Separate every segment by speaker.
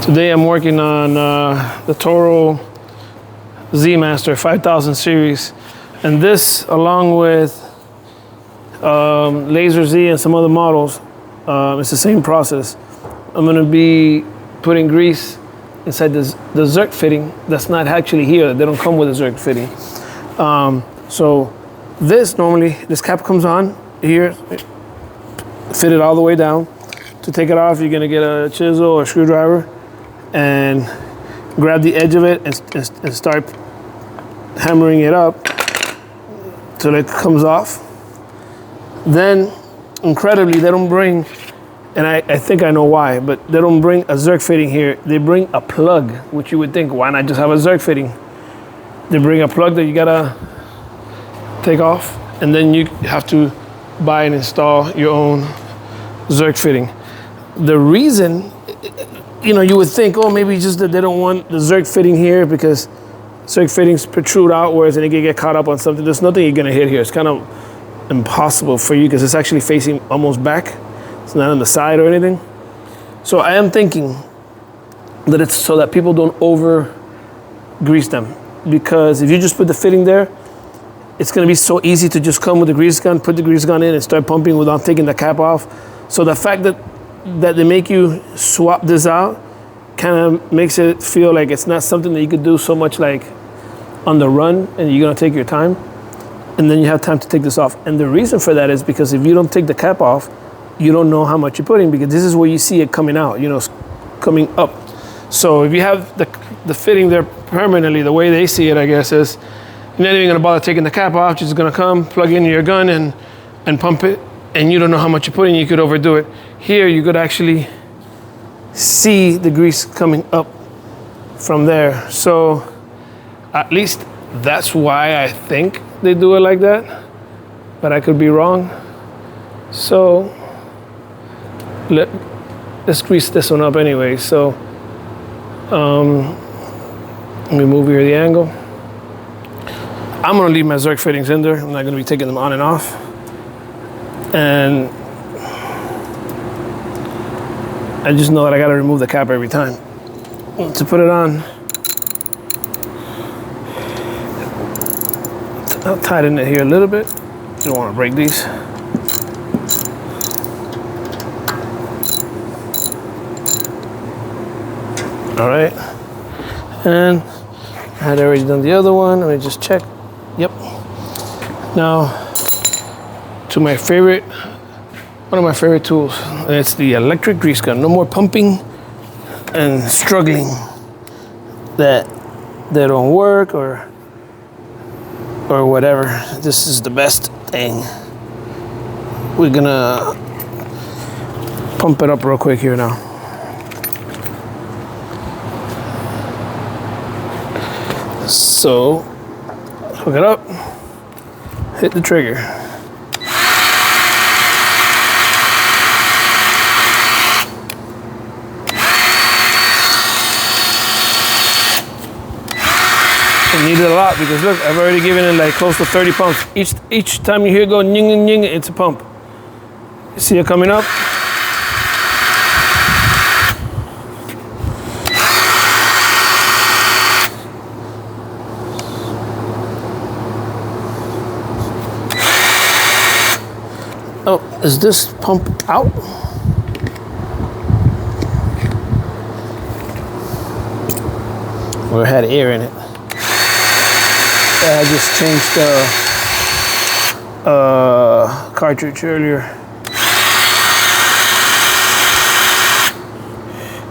Speaker 1: Today I'm working on the Toro zmazter 5000 series, and this, along with lazerz and some other models, it's the same process. I'm going to be putting grease inside the Zerk fitting that's not actually here. They don't come with a Zerk fitting. So this cap comes on here, fit it all the way down. To take it off, you're going to get a chisel or screwdriver and grab the edge of it and start hammering it up till it comes off. Then, incredibly, they don't bring, and I think I know why, but they don't bring a Zerk fitting here. They bring a plug, which you would think, why not just have a Zerk fitting? They bring a plug that you gotta take off, and then you have to buy and install your own Zerk fitting. The reason, you would think, oh, maybe just that they don't want the Zerk fitting here because Zerk fittings protrude outwards and they can get caught up on something. There's nothing you're gonna hit here. It's kind of impossible for you because it's actually facing almost back. It's not on the side or anything. So I am thinking that it's so that people don't over grease them, because if you just put the fitting there, it's gonna be so easy to just come with the grease gun, put the grease gun in and start pumping without taking the cap off. So the fact that they make you swap this out kind of makes it feel like it's not something that you could do so much like on the run and you're gonna take your time and then you have time to take this off. And the reason for that is because if you don't take the cap off, you don't know how much you're putting, because this is where you see it coming out, coming up. So if you have the fitting there permanently, the way they see it, I guess, is you're not even gonna bother taking the cap off, you're just gonna come, plug in your gun and pump it, and you don't know how much you're putting, you could overdo it. Here, you could actually see the grease coming up from there. So at least that's why I think they do it like that, but I could be wrong. So let's grease this one up anyway. So let me move here the angle. I'm gonna leave my Zerk fittings in there. I'm not gonna be taking them on and off. And I just know that I gotta remove the cap every time. To put it on, I'll tighten it here a little bit. Don't wanna break these. All right, and I had already done the other one. Let me just check. Yep. Now, to my favorite, one of my favorite tools, and it's the electric grease gun. No more pumping and struggling that they don't work or whatever. This is the best thing. We're gonna pump it up real quick here now. So, hook it up, hit the trigger. I need it a lot because look, I've already given it like close to 30 pumps. Each time you hear it go ning, ning, ning, it's a pump. You see it coming up? Oh, is this pump out? Or it had air in it. I just changed the cartridge earlier.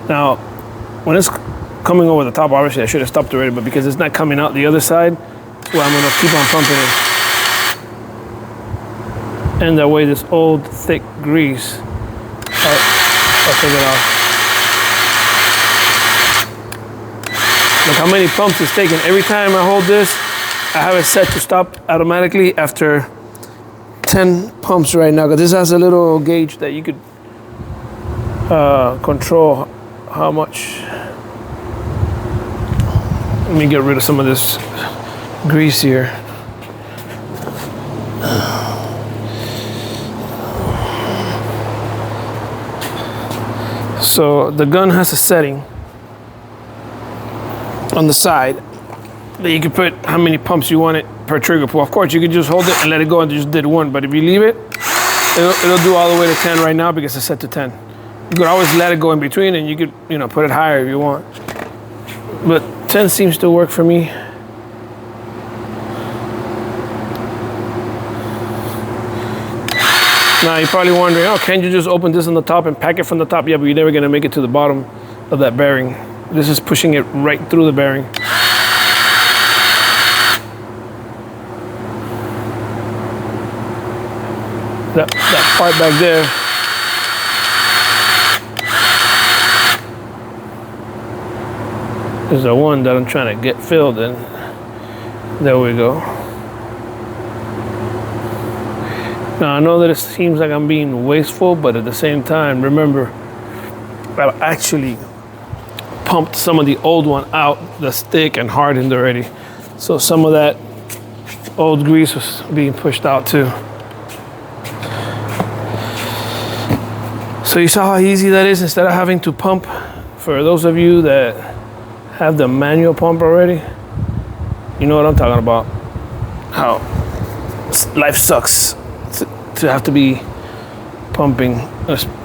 Speaker 1: Now, when it's coming over the top, obviously I should have stopped already, but because it's not coming out the other side, well, I'm gonna keep on pumping it. And that way this old thick grease, I'll take it off. Look how many pumps it's taking. Every time I hold this, I have it set to stop automatically after 10 pumps right now, because this has a little gauge that you could control how much. Let me get rid of some of this grease here. So the gun has a setting on the side that you can put how many pumps you want it per trigger pull. Of course, you could just hold it and let it go and just did one, but if you leave it, it'll do all the way to 10 right now because it's set to 10. You could always let it go in between and you could, you know, put it higher if you want. But 10 seems to work for me. Now you're probably wondering, oh, can't you just open this on the top and pack it from the top? Yeah, but you're never gonna make it to the bottom of that bearing. This is pushing it right through the bearing. That part back there. Is the one that I'm trying to get filled in. There we go. Now I know that it seems like I'm being wasteful, but at the same time, remember, I've actually pumped some of the old one out that's thick and hardened already. So some of that old grease was being pushed out too. So you saw how easy that is instead of having to pump. For those of you that have the manual pump already, you know what I'm talking about. How life sucks to have to be pumping.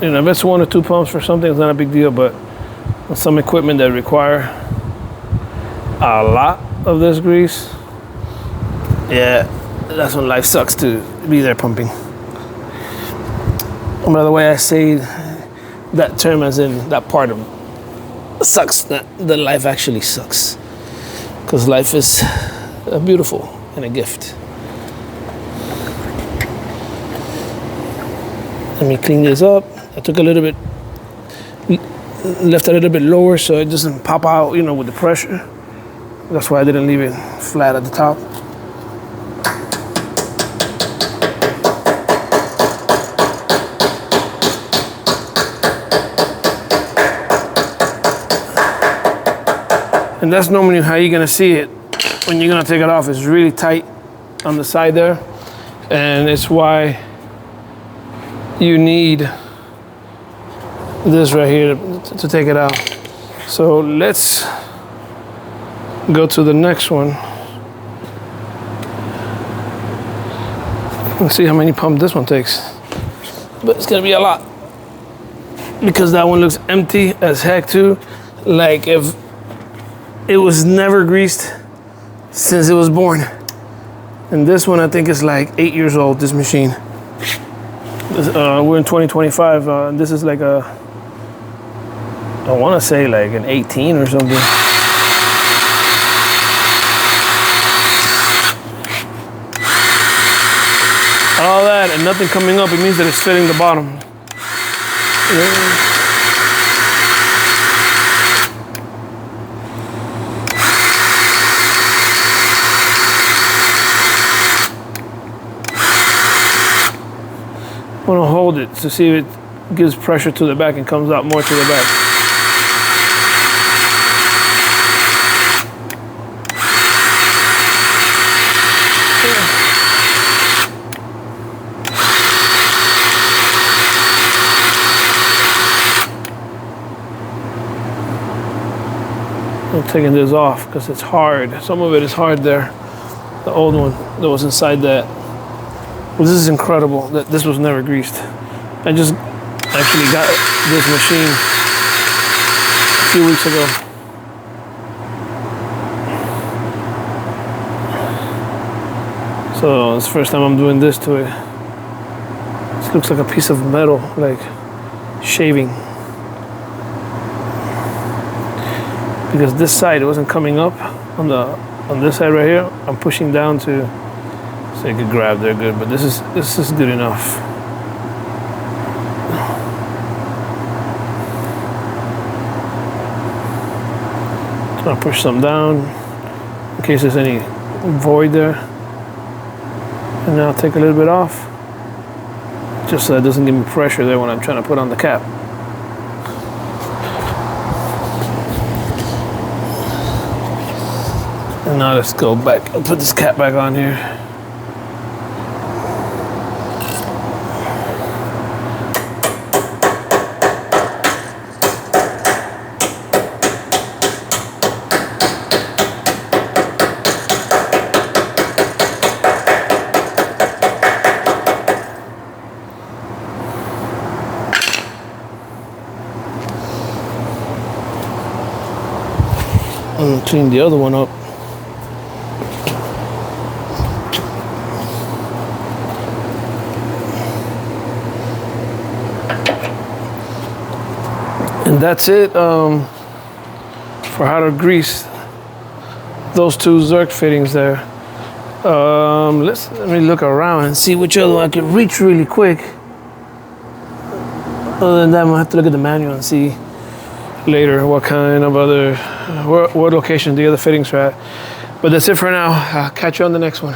Speaker 1: You know, if it's 1 or 2 pumps for something, it's not a big deal, but on some equipment that require a lot of this grease, yeah, that's when life sucks to be there pumping. By the way I say that term as in that part of sucks, that the life actually sucks. Because life is beautiful and a gift. Let me clean this up. I took a little bit, left it a little bit lower so it doesn't pop out, you know, with the pressure. That's why I didn't leave it flat at the top. And that's normally how you're gonna see it when you're gonna take it off. It's really tight on the side there. And it's why you need this right here to take it out. So let's go to the next one. Let's see how many pumps this one takes. But it's gonna be a lot. Because that one looks empty as heck too. Like if it was never greased since it was born. And this one I think is like 8 years old, this machine. We're in 2025, and this is like a, I wanna say like an 18 or something. All that and nothing coming up, it means that it's filling the bottom. Yeah. I want to hold it to see if it gives pressure to the back and comes out more to the back. I'm taking this off because it's hard. Some of it is hard there. The old one that was inside that. Well, this is incredible that this was never greased. I just actually got this machine a few weeks ago. So it's the first time I'm doing this to it. This looks like a piece of metal, like shaving. Because this side, it wasn't coming up on this side right here. I'm pushing down to so you could grab there good, but this is good enough. So I'll push some down in case there's any void there. And now I'll take a little bit off, just so it doesn't give me pressure there when I'm trying to put on the cap. And now let's go back. I'll put this cap back on here. and clean the other one up. And that's it for how to grease those two Zerk fittings there. Let me look around and see which other one I can reach really quick. Other than that, I'm gonna have to look at the manual and see later what kind of other, what location the other fittings are at. But that's it for now. I'll catch you on the next one.